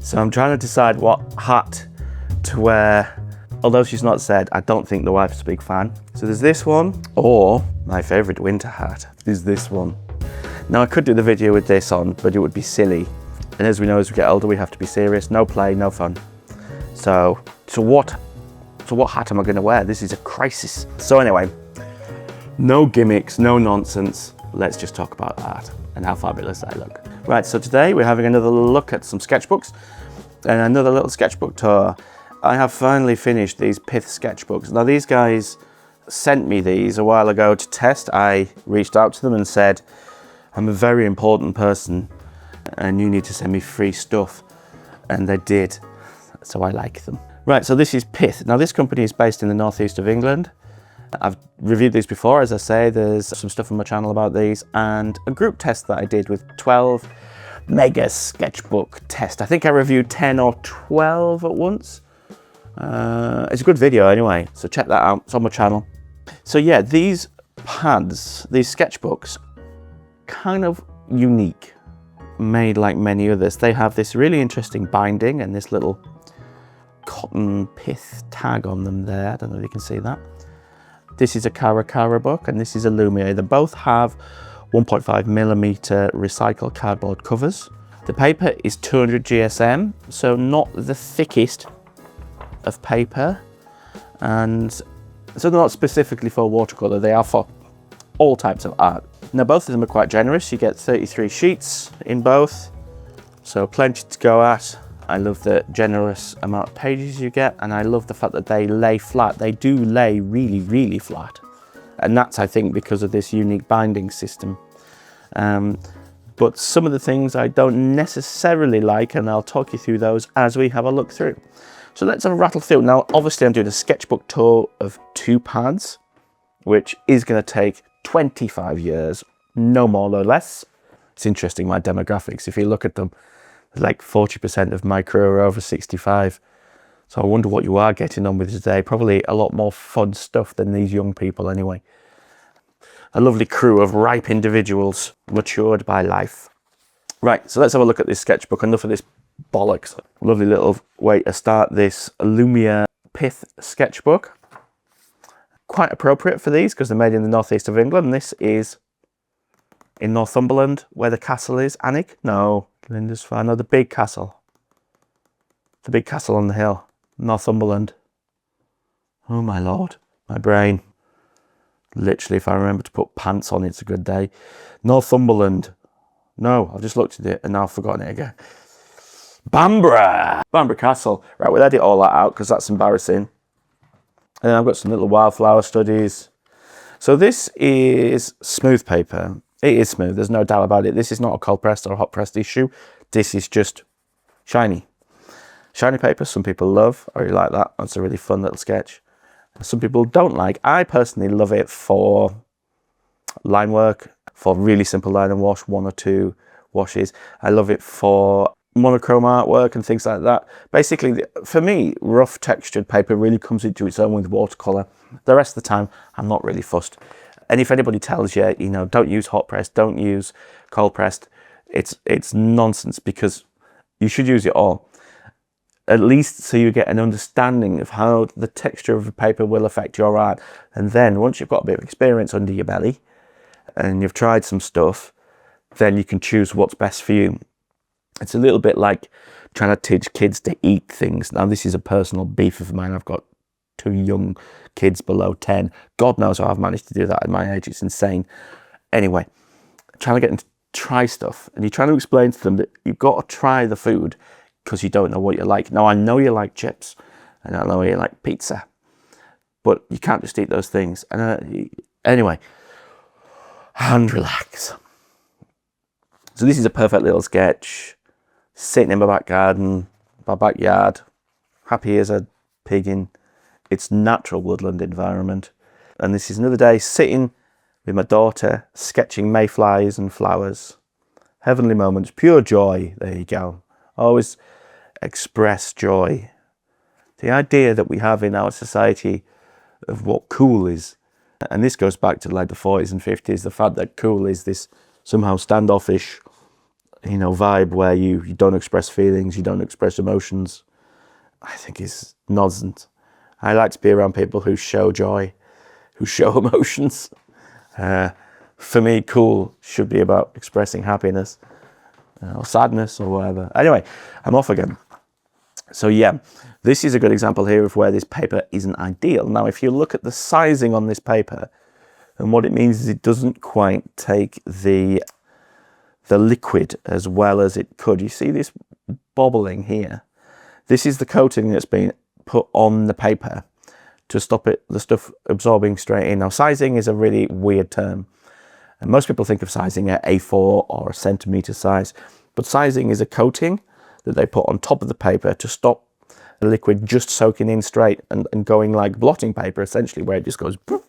So I'm trying to decide what hat to wear. Although she's not said, I don't think the wife's a big fan. So there's this one, or my favorite winter hat is this one. Now I could do the video with this on, but it would be silly. And as we know, as we get older, we have to be serious. No play, no fun. So what hat am I going to wear? This is a crisis. So anyway, no gimmicks, no nonsense. Let's just talk about art and how fabulous I look. Right, so today we're having another look at some sketchbooks and another little sketchbook tour. I have finally finished these Pith sketchbooks. Now these guys sent me these a while ago to test. I reached out to them and said, I'm a very important person and you need to send me free stuff. And they did, so I like them. Right, so this is Pith. Now this company is based in the northeast of England. I've reviewed these before, as I say. There's some stuff on my channel about these and a group test that I did with 12 mega sketchbook test. I think I reviewed 10 or 12 at once. It's a good video anyway, so check that out. It's on my channel. So yeah, these pads, these sketchbooks, kind of unique, made like many others. They have this really interesting binding and this little cotton pith tag on them there. I don't know if you can see that. This is a Cara book and this is a Lumiere. They both have 1.5mm recycled cardboard covers. The paper is 200 GSM, so not the thickest of paper, and so they're not specifically for watercolour, they are for all types of art. Now both of them are quite generous. You get 33 sheets in both, so plenty to go at. I love the generous amount of pages you get, and I love the fact that they lay flat. They do lay really, really flat, and that's, I think, because of this unique binding system. But some of the things I don't necessarily like, and I'll talk you through those as we have a look through. So let's have a rattle through. Now, obviously I'm doing a sketchbook tour of 2 pads, which is going to take 25 years, no more, no less. It's interesting, my demographics, if you look at them, like 40% of my crew are over 65. So I wonder what you are getting on with today. Probably a lot more fun stuff than these young people anyway. A lovely crew of ripe individuals, matured by life. Right, so let's have a look at this sketchbook. Enough of this bollocks. Lovely little way to start this Lumiere Pith sketchbook. Quite appropriate for these because they're made in the northeast of England. This is in Northumberland, where the castle is. Alnwick? No, Lindisfarne. No, the big castle. The big castle on the hill. Northumberland. Oh my lord, my brain. Literally, if I remember to put pants on, it's a good day. Northumberland. No, I've just looked at it and now I've forgotten it again. Bamborough Castle. Right, we'll edit all that out because that's embarrassing. And then I've got some little Wildflower studies. So this is smooth paper. It is smooth, there's no doubt about it. This is not a cold pressed or a hot pressed issue. This is just shiny. Shiny paper, some people love. I really like that. That's a really fun little sketch. Some people don't like. I personally love it for line work, for really simple line and wash, 1 or 2 washes. I love it for monochrome artwork and things like that. Basically, for me, rough textured paper really comes into its own with watercolour. The rest of the time, I'm not really fussed. And if anybody tells you, you know, don't use hot pressed, don't use cold pressed, it's nonsense, because you should use it all. At least so you get an understanding of how the texture of the paper will affect your art. And then once you've got a bit of experience under your belly and you've tried some stuff, then you can choose what's best for you. It's a little bit like trying to teach kids to eat things. Now, this is a personal beef of mine. I've got 2 young kids below 10. God knows how I've managed to do that at my age. It's insane. Anyway, trying to get them to try stuff. And you're trying to explain to them that you've got to try the food because you don't know what you like. Now, I know you like chips and I know you like pizza, but you can't just eat those things. And anyway, hand relax. So this is a perfect little sketch. Sitting in my back garden, my backyard, happy as a pig in its natural woodland environment. And this is another day sitting with my daughter, sketching mayflies and flowers. Heavenly moments, pure joy. There you go. Always express joy. The idea that we have in our society of what cool is, and this goes back to like the 40s and 50s, the fact that cool is this somehow standoffish, you know, vibe where you don't express feelings, you don't express emotions, I think is nonsense. I like to be around people who show joy, who show emotions. For me, cool should be about expressing happiness or sadness or whatever. Anyway, I'm off again. So yeah, this is a good example here of where this paper isn't ideal. Now, if you look at the sizing on this paper, and what it means is it doesn't quite take the liquid as well as it could. You see this bobbling here? This is the coating that's been put on the paper to stop the stuff absorbing straight in. Now, sizing is a really weird term. And most people think of sizing at A4 or a centimetre size. But sizing is a coating that they put on top of the paper to stop the liquid just soaking in straight and going like blotting paper, essentially, where it just goes poof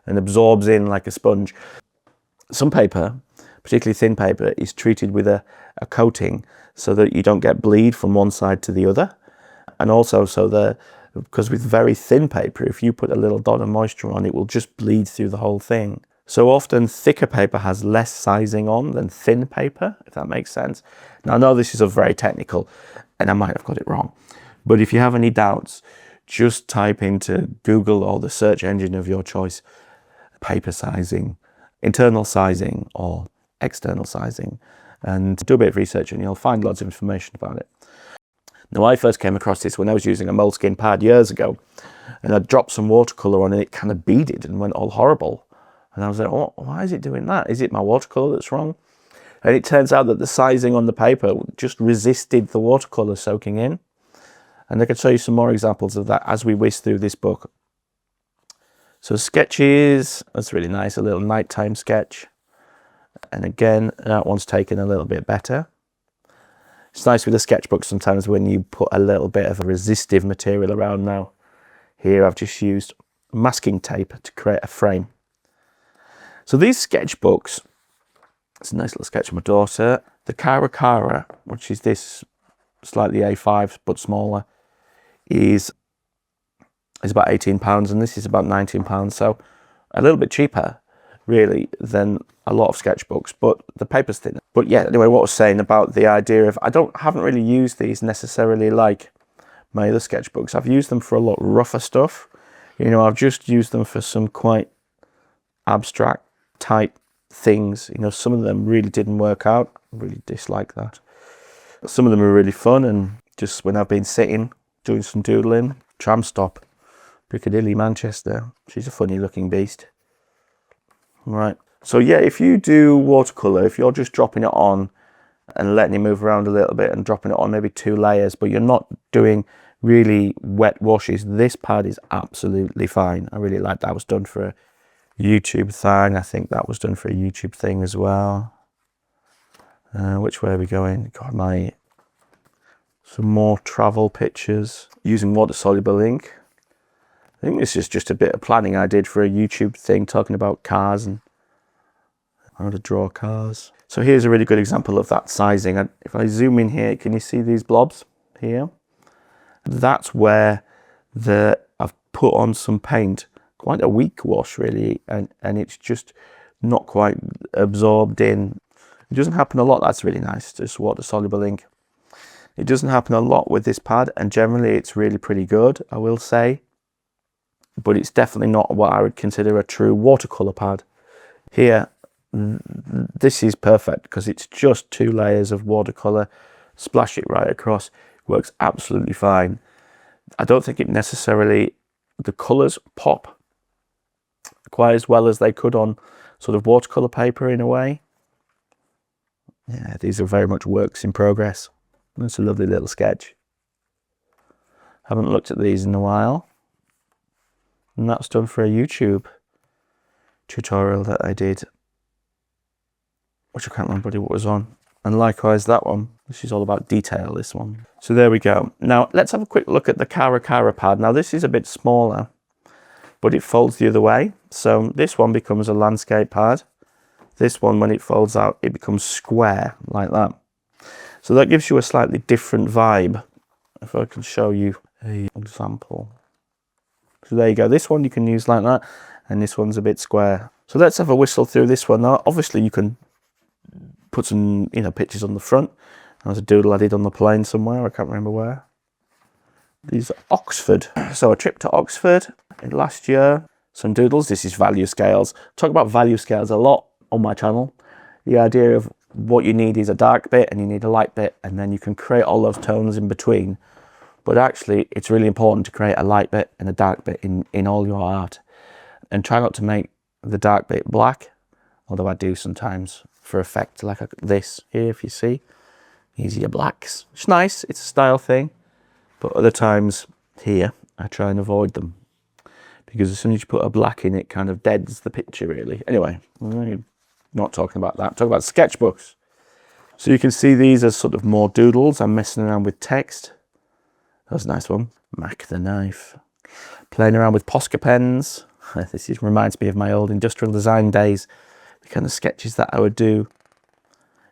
and absorbs in like a sponge. Some paper, particularly thin paper, is treated with a coating so that you don't get bleed from one side to the other. And also because with very thin paper, if you put a little dot of moisture on, it will just bleed through the whole thing. So often thicker paper has less sizing on than thin paper, if that makes sense. Now, I know this is a very technical, and I might have got it wrong, but if you have any doubts, just type into Google or the search engine of your choice, paper sizing, internal sizing or external sizing, and do a bit of research and you'll find lots of information about it. Now, I first came across this when I was using a moleskin pad years ago, and I dropped some watercolour on it, it kind of beaded and went all horrible. And I was like, oh, why is it doing that? Is it my watercolour that's wrong? And it turns out that the sizing on the paper just resisted the watercolour soaking in. And I could show you some more examples of that as we whiz through this book. So sketches, that's really nice, a little nighttime sketch. And again, that one's taken a little bit better. It's nice with a sketchbook sometimes when you put a little bit of a resistive material around. Now, here I've just used masking tape to create a frame. So these sketchbooks, it's a nice little sketch of my daughter. The Watercolour, which is this slightly A5 but smaller, is about £18 and this is about £19. So a little bit cheaper, really, than a lot of sketchbooks, but the paper's thinner. But yeah, anyway, what I was saying about the idea of, I haven't really used these necessarily like my other sketchbooks. I've used them for a lot rougher stuff. You know, I've just used them for some quite abstract type things. You know, some of them really didn't work out. I really dislike that. Some of them are really fun, and just when I've been sitting doing some doodling. Tram stop, Piccadilly, Manchester. She's a funny looking beast. Right, so yeah, if you do watercolour, if you're just dropping it on and letting it move around a little bit and dropping it on maybe 2 layers, but you're not doing really wet washes, this pad is absolutely fine. I really like that. It was done for a YouTube thing. I think that was done for a YouTube thing as well. Which way are we going? Got some more travel pictures using water-soluble ink. I think this is just a bit of planning I did for a YouTube thing talking about cars and how to draw cars. So here's a really good example of that sizing. And if I zoom in here, can you see these blobs here? That's where I've put on some paint, quite a weak wash really, and it's just not quite absorbed in. It doesn't happen a lot. That's really nice, just water-soluble ink. It doesn't happen a lot with this pad, and generally it's really pretty good, I will say. But it's definitely not what I would consider a true watercolour pad. Here, this is perfect because it's just 2 layers of watercolour. Splash it right across. Works absolutely fine. I don't think it necessarily, the colours pop quite as well as they could on sort of watercolour paper in a way. Yeah, these are very much works in progress. That's a lovely little sketch. Haven't looked at these in a while. And that's done for a YouTube tutorial that I did, which I can't remember what was on. And likewise that one. This is all about detail, this one. So there we go. Now let's have a quick look at the Watercolour pad. Now this is a bit smaller, but it folds the other way. So this one becomes a landscape pad. This one, when it folds out, it becomes square like that. So that gives you a slightly different vibe. If I can show you an example. So there you go. This one you can use like that, and this one's a bit square. So let's have a whistle through this one. Now, obviously you can put some, you know, pictures on the front. That was a doodle I did on the plane somewhere, I can't remember where. These are Oxford. So a trip to Oxford last year. Some doodles. This is value scales. Talk about value scales a lot on my channel. The idea of what you need is a dark bit and you need a light bit, and then you can create all those tones in between. But actually, it's really important to create a light bit and a dark bit in all your art. And try not to make the dark bit black, although I do sometimes for effect, like this here, if you see. These are your blacks. It's nice, it's a style thing. But other times here, I try and avoid them. Because as soon as you put a black in, it kind of deads the picture, really. Anyway, I'm not talking about that. I'm talking about sketchbooks. So you can see these as sort of more doodles. I'm messing around with text. That was a nice one. Mac the knife. Playing around with Posca pens. This reminds me of my old industrial design days. The kind of sketches that I would do.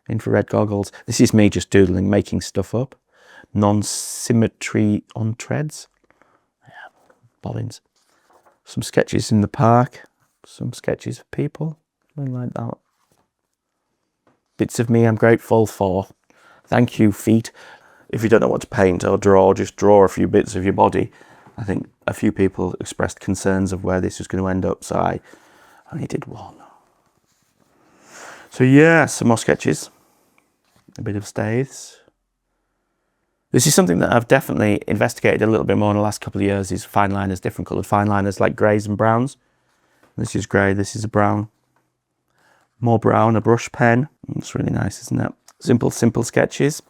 Infrared goggles. This is me just doodling, making stuff up. Non-symmetry on treads. Yeah, bobbins. Some sketches in the park. Some sketches of people. Something like that. Bits of me I'm grateful for. Thank you, feet. If you don't know what to paint or draw, just draw a few bits of your body. I think a few people expressed concerns of where this was going to end up, so I only did one. So yeah, some more sketches. A bit of staves. This is something that I've definitely investigated a little bit more in the last couple of years, is fine liners, different coloured fine liners like greys and browns. This is grey, this is a brown. More brown, a brush pen. It's really nice, isn't it? Simple sketches.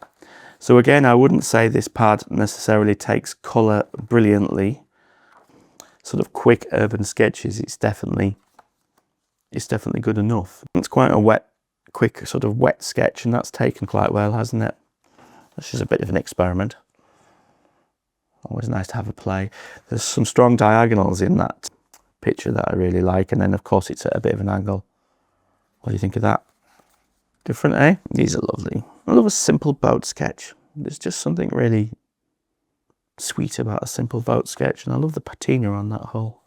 So again, I wouldn't say this pad necessarily takes colour brilliantly. Sort of quick urban sketches, it's definitely good enough. It's quite a wet, quick sort of wet sketch, and that's taken quite well, hasn't it? This is a bit of an experiment. Always nice to have a play. There's some strong diagonals in that picture that I really like, and then of course it's at a bit of an angle. What do you think of that? Different, eh? These are lovely. I love a simple boat sketch. There's just something really sweet about a simple boat sketch, and I love the patina on that hole.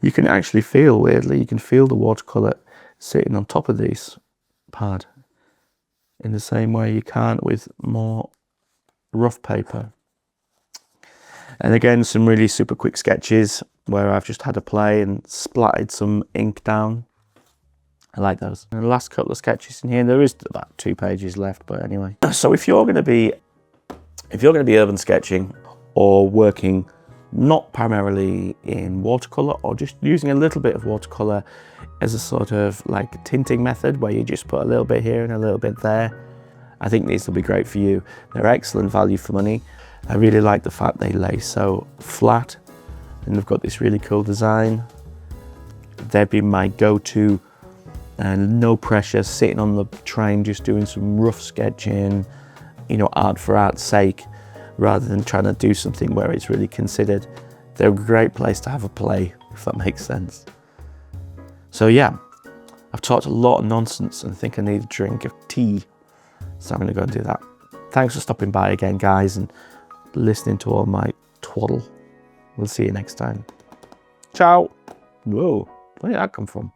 You can actually feel, weirdly, you can feel the watercolour sitting on top of this pad in the same way you can't with more rough paper. And again, some really super quick sketches where I've just had a play and splattered some ink down. I like those. And the last couple of sketches in here, there is about 2 pages left, but anyway. So if you're going to be urban sketching or working not primarily in watercolour, or just using a little bit of watercolour as a sort of like tinting method where you just put a little bit here and a little bit there, I think these will be great for you. They're excellent value for money. I really like the fact they lay so flat, and they've got this really cool design. They'd be my go-to, and no pressure, sitting on the train just doing some rough sketching, you know, art for art's sake, rather than trying to do something where it's really considered. They're a great place to have a play, if that makes sense. So yeah, I've talked a lot of nonsense and think I need a drink of tea, so I'm going to go and do that. Thanks for stopping by again, guys, and listening to all my twaddle. We'll see you next time. Ciao. Whoa, where did that come from?